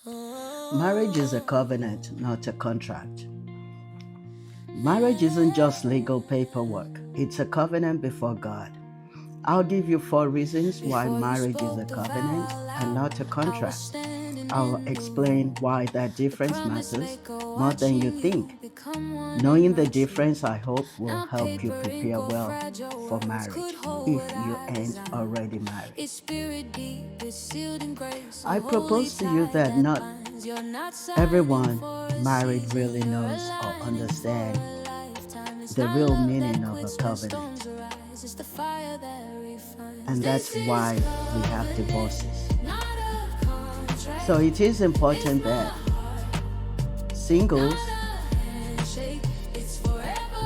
Marriage is a covenant, not a contract. Marriage isn't just legal paperwork, it's a covenant before God. I'll give you 4 reasons why marriage is a covenant and not a contract. I'll explain why that difference matters more than you think. Knowing the difference, I hope, will help you prepare well for marriage if you ain't already married. I propose to you that not everyone married really knows or understands the real meaning of a covenant. And that's why we have divorces. So it is important that singles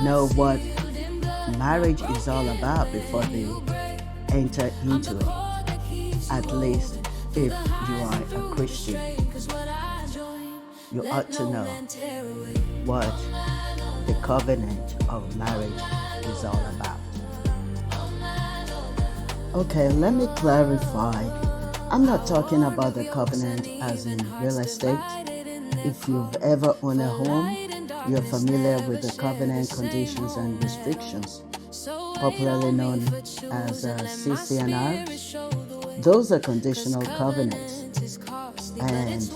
know what marriage is all about before they enter into it. At least if you are a Christian, you ought to know what the covenant of marriage is all about. Okay, let me clarify. I'm not talking about the covenant as in real estate. If you've ever owned a home, you're familiar with the covenant conditions and restrictions, popularly known as CC&R. Those are conditional covenants, and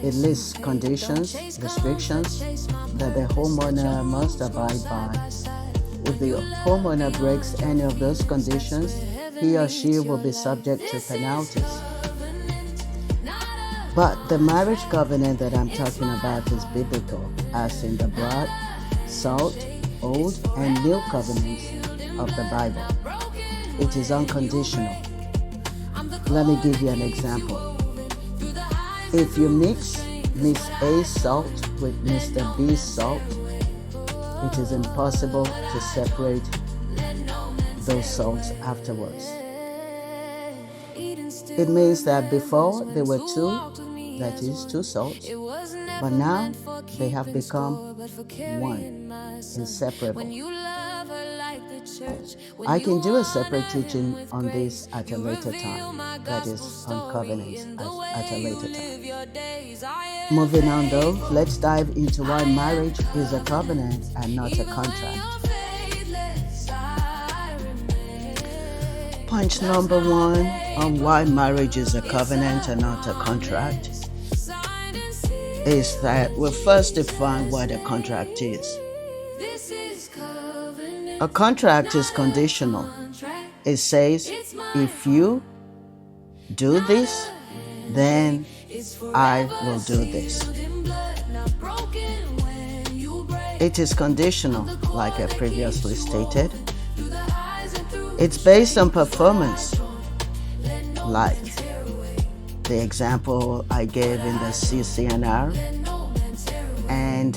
it lists conditions, restrictions that the homeowner must abide by. If the homeowner breaks any of those conditions, he or she will be subject to penalties. But the marriage covenant that I'm talking about is biblical, as in the blood, salt, old, and new covenants of the Bible. It is unconditional. Let me give you an example. If you mix Miss A's salt with Mr. B's salt, it is impossible to separate those salts afterwards. It means that before they were two, that is 2 salts, but now they have become one, inseparable. I can do a separate teaching on this at a later time, that is on covenants at a later time. Moving on though, let's dive into why marriage is a covenant and not a contract. Point number 1 on why marriage is a covenant and not a contract is that we'll first define what a contract is. A contract is conditional. It says, if you do this, then I will do this. It is conditional, like I previously stated. It's based on performance, like the example I gave in the CC&R, and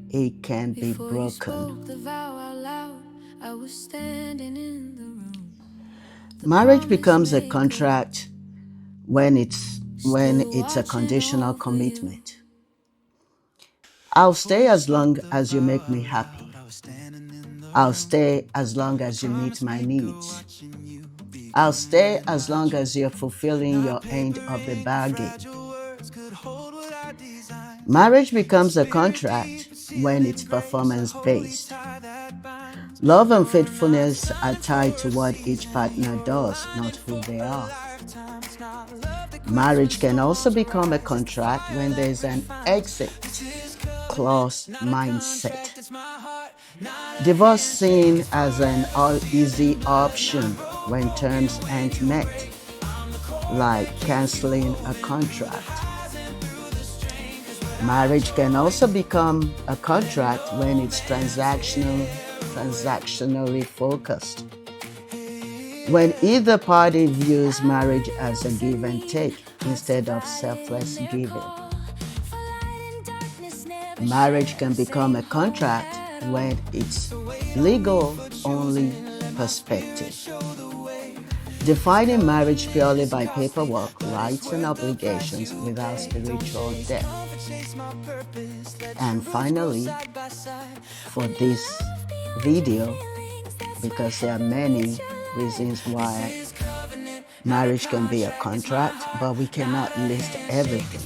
it can be broken. Marriage becomes a contract when it's a conditional commitment. I'll stay as long as you make me happy. I'll stay as long as you meet my needs. I'll stay as long as you're fulfilling your end of the bargain. Marriage becomes a contract when it's performance-based. Love and faithfulness are tied to what each partner does, not who they are. Marriage can also become a contract when there's an exit clause mindset. Divorce seen as an all-easy option when terms aren't met, like canceling a contract. Marriage can also become a contract when it's transactionally focused. When either party views marriage as a give and take instead of selfless giving. Marriage can become a contract when it's legal-only perspective. Defining marriage purely by paperwork, rights, and obligations without spiritual depth. And finally, for this video, because there are many reasons why marriage can be a contract, but we cannot list everything.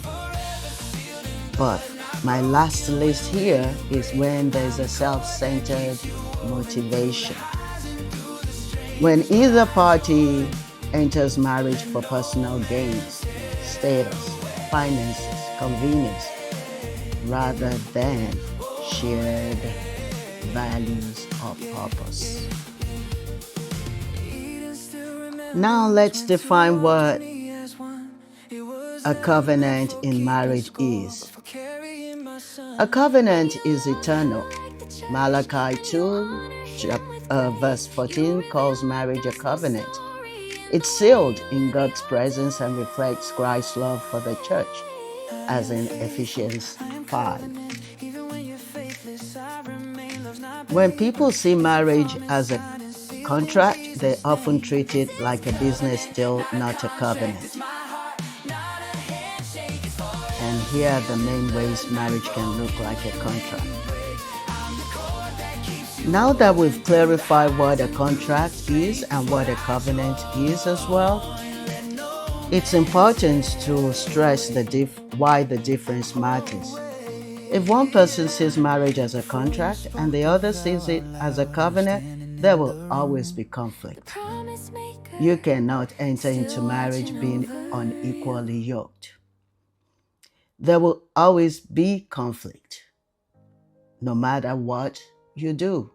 But my last list here is when there's a self-centered motivation. When either party enters marriage for personal gains, status, finances, convenience, rather than shared values or purpose. Now let's define what a covenant in marriage is. A covenant is eternal. Malachi 2, verse 14 calls marriage a covenant. It's sealed in God's presence and reflects Christ's love for the church, as in Ephesians 5. When people see marriage as a contract, they often treat it like a business deal, not a covenant. And here are the main ways marriage can look like a contract. Now that we've clarified what a contract is and what a covenant is as well, it's important to stress why the difference matters. If one person sees marriage as a contract and the other sees it as a covenant, there will always be conflict. You cannot enter into marriage being unequally yoked. There will always be conflict, no matter what you do.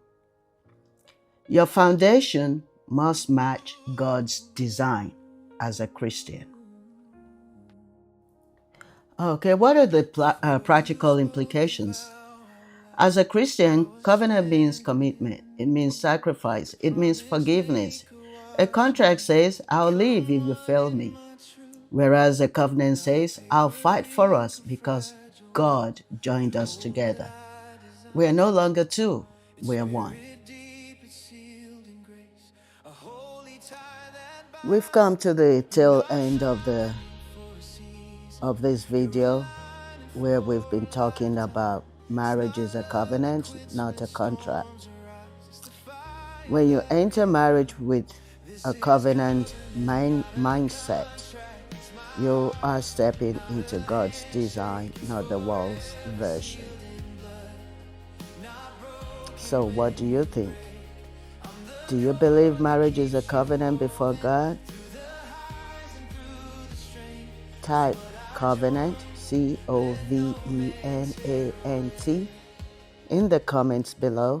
Your foundation must match God's design as a Christian. Okay, what are the practical implications? As a Christian, covenant means commitment. It means sacrifice. It means forgiveness. A contract says, I'll leave if you fail me. Whereas a covenant says, I'll fight for us because God joined us together. We are no longer two, we are one. We've come to the tail end of this video, where we've been talking about marriage is a covenant, not a contract. When you enter marriage with a covenant mindset, you are stepping into God's design, not the world's version. So what do you think? Do you believe marriage is a covenant before God? Type covenant, C-O-V-E-N-A-N-T, in the comments below.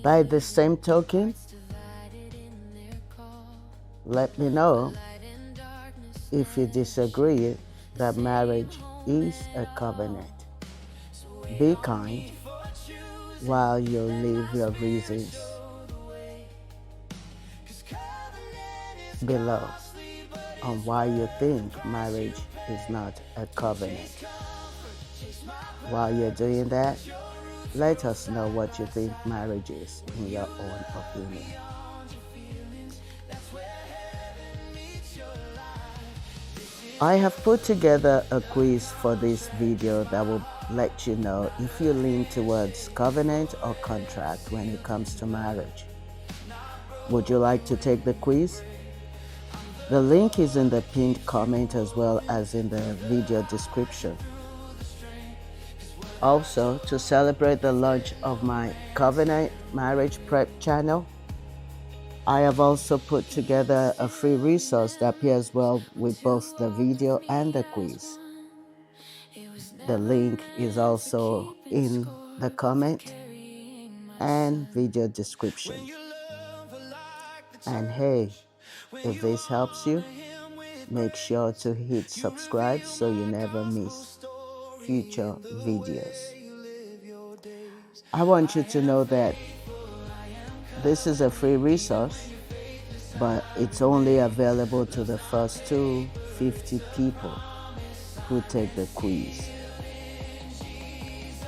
By the same token, let me know if you disagree that marriage is a covenant. Be kind while you leave your reasons below on why you think marriage is not a covenant. While you're doing that, let us know what you think marriage is in your own opinion. I have put together a quiz for this video that will let you know if you lean towards covenant or contract when it comes to marriage. Would you like to take the quiz? The link is in the pinned comment as well as in the video description. Also, to celebrate the launch of my Covenant Marriage Prep channel, I have also put together a free resource that pairs well with both the video and the quiz. The link is also in the comment and video description. And hey, if this helps you, make sure to hit subscribe so you never miss future videos. I want you to know that this is a free resource, but it's only available to the first 250 people who take the quiz.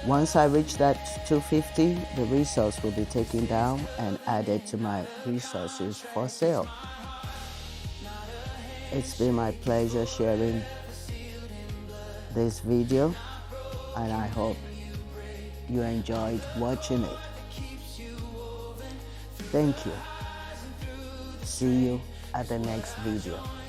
Once I reach that 250, the resource will be taken down and added to my resources for sale. It's been my pleasure sharing this video, and I hope you enjoyed watching it. Thank you. See you at the next video.